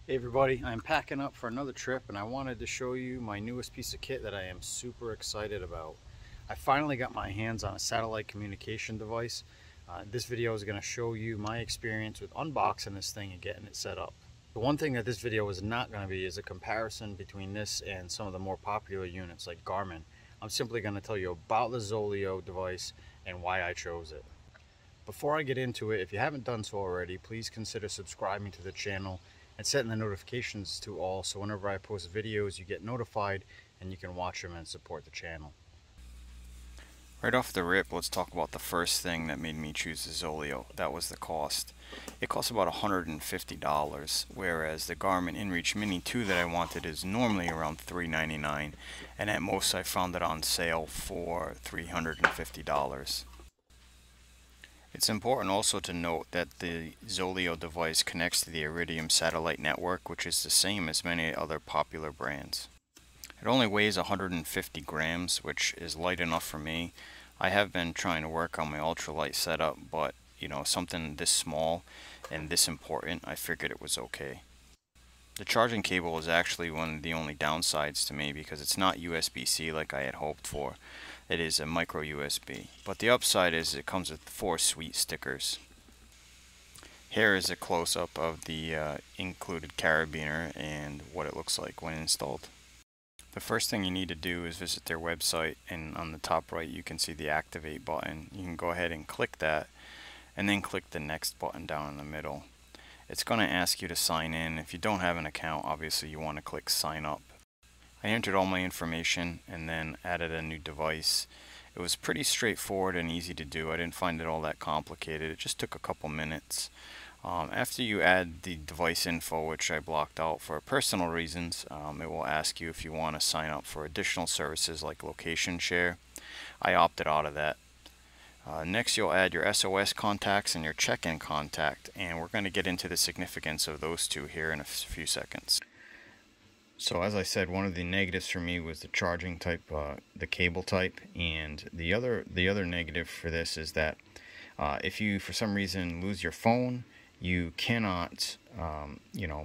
Hey everybody, I'm packing up for another trip and I wanted to show you my newest piece of kit that I am super excited about. I finally got my hands on a satellite communication device. This video is going to show you my experience with unboxing this thing and getting it set up. The one thing that this video is not going to be is a comparison between this and some of the more popular units like Garmin. I'm simply going to tell you about the Zoleo device and why I chose it. Before I get into it, if you haven't done so already, please consider subscribing to the channel and setting the notifications to all so whenever I post videos you get notified and you can watch them and support the channel. Right off the rip, let's talk about the first thing that made me choose the Zoleo. That was the cost. It costs about $150, whereas the Garmin InReach Mini 2 that I wanted is normally around $399, and at most I found it on sale for $350. It's important also to note that the Zoleo device connects to the Iridium satellite network, which is the same as many other popular brands. It only weighs 150 grams, which is light enough for me. I have been trying to work on my ultralight setup, but something this small and this important, I figured it was okay. The charging cable is actually one of the only downsides to me because it's not USB-C like I had hoped for. It is a micro USB. But the upside is it comes with 4 sweet stickers. Here is a close-up of the included carabiner and what it looks like when installed. The first thing you need to do is visit their website, and on the top right you can see the activate button. You can go ahead and click that and then click the next button down in the middle. It's going to ask you to sign in. If you don't have an account, obviously you want to click sign up. I entered all my information and then added a new device. It was pretty straightforward and easy to do. I didn't find it all that complicated. It just took a couple minutes. After you add the device info, which I blocked out for personal reasons, it will ask you if you want to sign up for additional services like location share. I opted out of that. Next you'll add your SOS contacts and your check-in contact, and we're going to get into the significance of those two here in a few seconds. So as I said, one of the negatives for me was the charging type, the cable type, and the other negative for this is that if you for some reason lose your phone, you cannot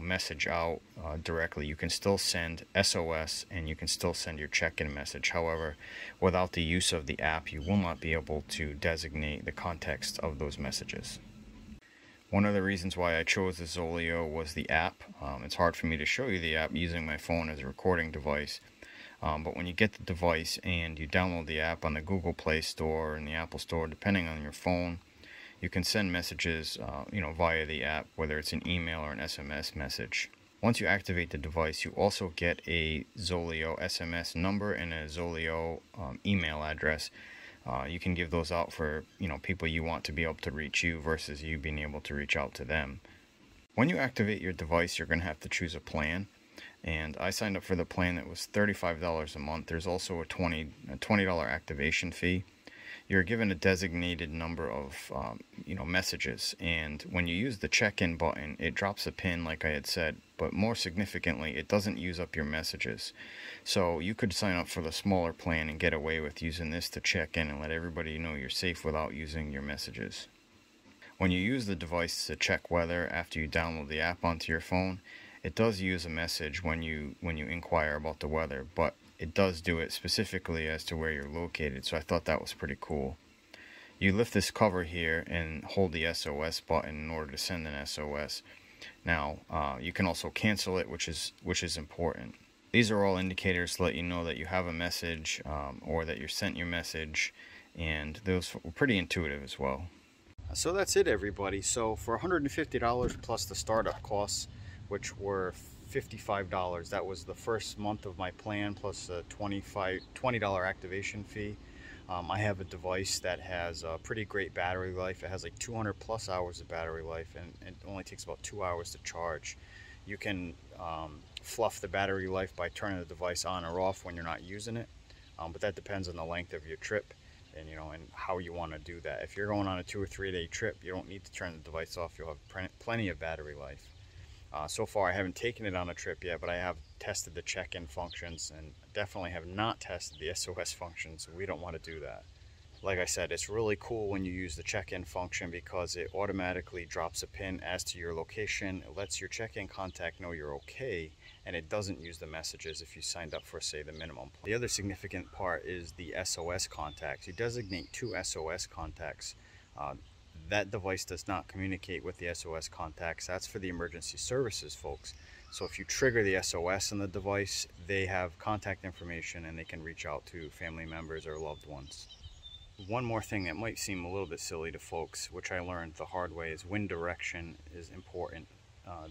message out directly. You can still send SOS and you can still send your check-in message. However, without the use of the app, you will not be able to designate the context of those messages. One of the reasons why I chose the Zoleo was the app. It's hard for me to show you the app using my phone as a recording device. But when you get the device and you download the app on the Google Play Store and the Apple Store, depending on your phone, you can send messages via the app, whether it's an email or an SMS message. Once you activate the device, you also get a Zoleo SMS number and a Zoleo email address. You can give those out for people you want to be able to reach you versus you being able to reach out to them. When you activate your device, you're going to have to choose a plan, and I signed up for the plan that was $35 a month. There's also a $20 activation fee. You're given a designated number of messages, and when you use the check-in button, it drops a pin like I had said, but more significantly, it doesn't use up your messages. So you could sign up for the smaller plan and get away with using this to check in and let everybody know you're safe without using your messages. When you use the device to check weather after you download the app onto your phone, it does use a message when you inquire about the weather, but it does do it specifically as to where you're located, so I thought that was pretty cool. You lift this cover here and hold the SOS button in order to send an SOS. Now, you can also cancel it, which is important. These are all indicators to let you know that you have a message or that you sent your message, and those were pretty intuitive as well. So that's it, everybody. So for $150 plus the startup costs, which were $55, that was the first month of my plan plus a $20 activation fee. I have a device that has a pretty great battery life. It has like 200 plus hours of battery life, and it only takes about 2 hours to charge. You can fluff the battery life by turning the device on or off when you're not using it, but that depends on the length of your trip and and how you want to do that. If you're going on a 2 or 3 day trip, you don't need to turn the device off. You'll have plenty of battery life. So far I haven't taken it on a trip yet, but I have tested the check-in functions and definitely have not tested the SOS functions, so we don't want to do that. Like I said, it's really cool when you use the check-in function because it automatically drops a pin as to your location. It lets your check-in contact know you're okay, and it doesn't use the messages if you signed up for, say, the minimum. The other significant part is the SOS contacts. You designate 2 SOS contacts. That device does not communicate with the SOS contacts. That's for the emergency services folks. So if you trigger the SOS on the device, they have contact information and they can reach out to family members or loved ones. One more thing that might seem a little bit silly to folks, which I learned the hard way, is wind direction is important.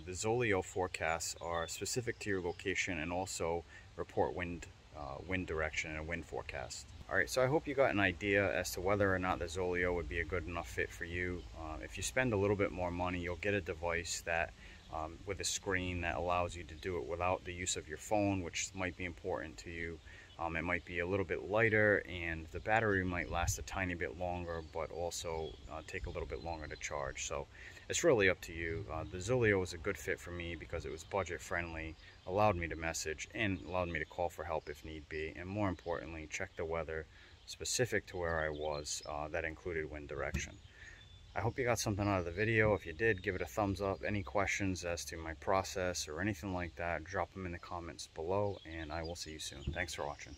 The Zoleo forecasts are specific to your location and also report wind direction and wind forecast. Alright, so I hope you got an idea as to whether or not the Zoleo would be a good enough fit for you. If you spend a little bit more money, you'll get a device that with a screen that allows you to do it without the use of your phone, which might be important to you. It might be a little bit lighter and the battery might last a tiny bit longer, but also take a little bit longer to charge. So it's really up to you. The Zoleo was a good fit for me because it was budget friendly, allowed me to message, and allowed me to call for help if need be, and more importantly, check the weather specific to where I was that included wind direction. I hope you got something out of the video. If you did, give it a thumbs up. Any questions as to my process or anything like that, drop them in the comments below, and I will see you soon. Thanks for watching.